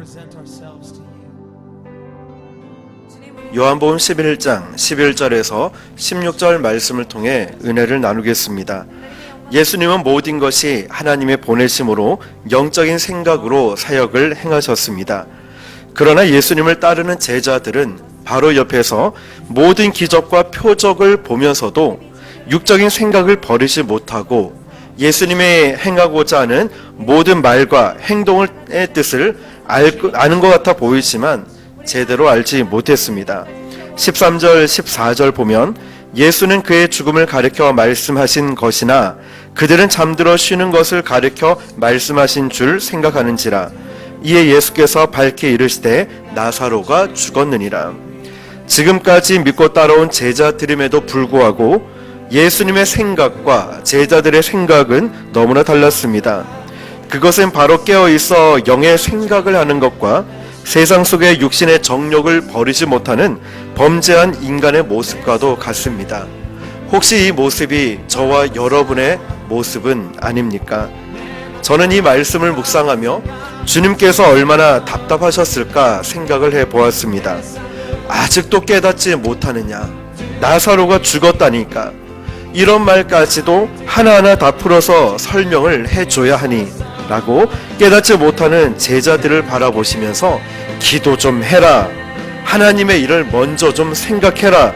present ourselves to you. 요한복음 11장 11절에서 16절 말씀을 통해 은혜를 나누겠습니다. 예수님은 모든 것이 하나님의 보내심으로 영적인 생각으로 사역을 행하셨습니다. 그러나 예수님을 따르는 제자들은 바로 옆에서 모든 기적과 표적을 보면서도 육적인 생각을 버리지 못하고 예수님의 행하고자 하는 모든 말과 행동의 뜻을 아는 것 같아 보이지만 제대로 알지 못했습니다. 13절, 14절 보면 예수는 그의 죽음을 가리켜 말씀하신 것이나 그들은 잠들어 쉬는 것을 가리켜 말씀하신 줄 생각하는지라. 이에 예수께서 밝히 이르시되 나사로가 죽었느니라. 지금까지 믿고 따라온 제자들임에도 불구하고 예수님의 생각과 제자들의 생각은 너무나 달랐습니다. 그것은 바로 깨어있어 영의 생각을 하는 것과 세상 속의 육신의 정욕을 버리지 못하는 범죄한 인간의 모습과도 같습니다. 혹시 이 모습이 저와 여러분의 모습은 아닙니까? 저는 이 말씀을 묵상하며 주님께서 얼마나 답답하셨을까 생각을 해보았습니다. 아직도 깨닫지 못하느냐? 나사로가 죽었다니까. 이런 말까지도 하나하나 다 풀어서 설명을 해줘야 하니 라고 깨닫지 못하는 제자들을 바라보시면서 기도 좀 해라, 하나님의 일을 먼저 좀 생각해라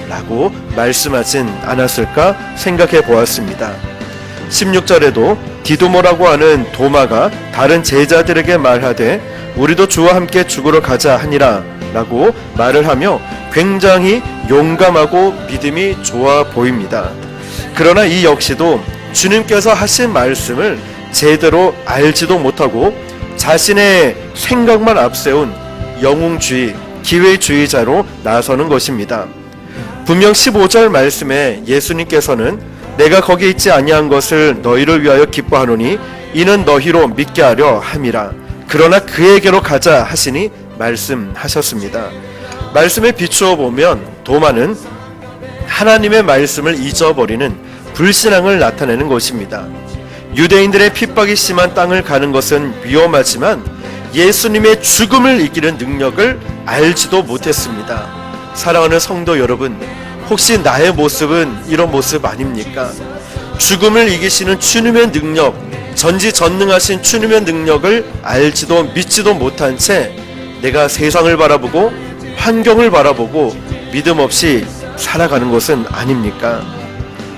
라고 말씀하진 않았을까 생각해 보았습니다. 16절에도 디도모라고 하는 도마가 다른 제자들에게 말하되 우리도 주와 함께 죽으러 가자 하니라 라고 말을 하며 굉장히 용감하고 믿음이 좋아 보입니다. 그러나 이 역시도 주님께서 하신 말씀을 제대로 알지도 못하고 자신의 생각만 앞세운 영웅주의, 기회주의자로 나서는 것입니다. 분명 15절 말씀에 예수님께서는 내가 거기 있지 아니한 것을 너희를 위하여 기뻐하노니 이는 너희로 믿게 하려 함이라. 그러나 그에게로 가자 하시니 말씀하셨습니다. 말씀에 비추어 보면 도마는 하나님의 말씀을 잊어버리는 불신앙을 나타내는 것입니다. 유대인들의 핍박이 심한 땅을 가는 것은 위험하지만 예수님의 죽음을 이기는 능력을 알지도 못했습니다. 사랑하는 성도 여러분, 혹시 나의 모습은 이런 모습 아닙니까? 죽음을 이기시는 주님의 능력, 전지전능하신 주님의 능력을 알지도 믿지도 못한 채 내가 세상을 바라보고 환경을 바라보고 믿음 없이 살아가는 것은 아닙니까?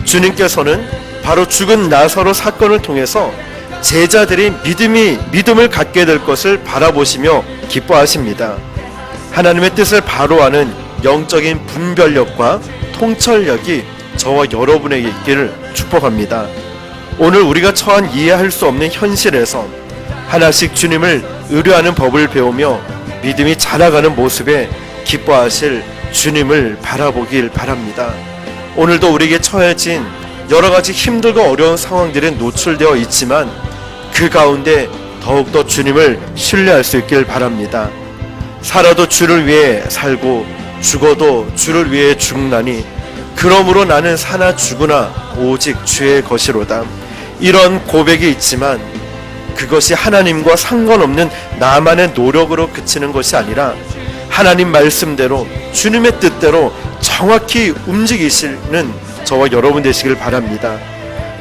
주님께서는 바로 죽은 나사로 사건을 통해서 제자들이 믿음을 갖게 될 것을 바라보시며 기뻐하십니다. 하나님의 뜻을 바로 아는 영적인 분별력과 통찰력이 저와 여러분에게 있기를 축복합니다. 오늘 우리가 처한 이해할 수 없는 현실에서 하나씩 주님을 의뢰하는 법을 배우며 믿음이 자라가는 모습에 기뻐하실 주님을 바라보길 바랍니다. 오늘도 우리에게 처해진 여러가지 힘들고 어려운 상황들에 노출되어 있지만 그 가운데 더욱더 주님을 신뢰할 수 있길 바랍니다. 살아도 주를 위해 살고 죽어도 주를 위해 죽나니 그러므로 나는 사나 죽으나 오직 주의 것이로다. 이런 고백이 있지만 그것이 하나님과 상관없는 나만의 노력으로 그치는 것이 아니라 하나님 말씀대로 주님의 뜻대로 정확히 움직이시는 저와 여러분 되시길 바랍니다.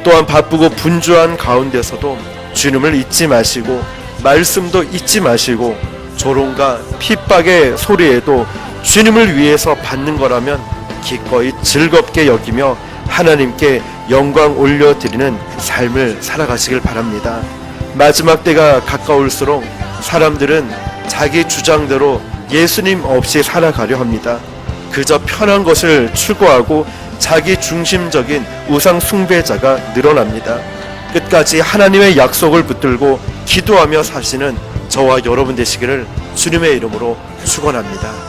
또한 바쁘고 분주한 가운데서도 주님을 잊지 마시고 말씀도 잊지 마시고 조롱과 핍박의 소리에도 주님을 위해서 받는 거라면 기꺼이 즐겁게 여기며 하나님께 영광 올려드리는 삶을 살아가시길 바랍니다. 마지막 때가 가까울수록 사람들은 자기 주장대로 예수님 없이 살아가려 합니다. 그저 편한 것을 추구하고 자기 중심적인 우상 숭배자가 늘어납니다. 끝까지 하나님의 약속을 붙들고 기도하며 사시는 저와 여러분 되시기를 주님의 이름으로 축원합니다.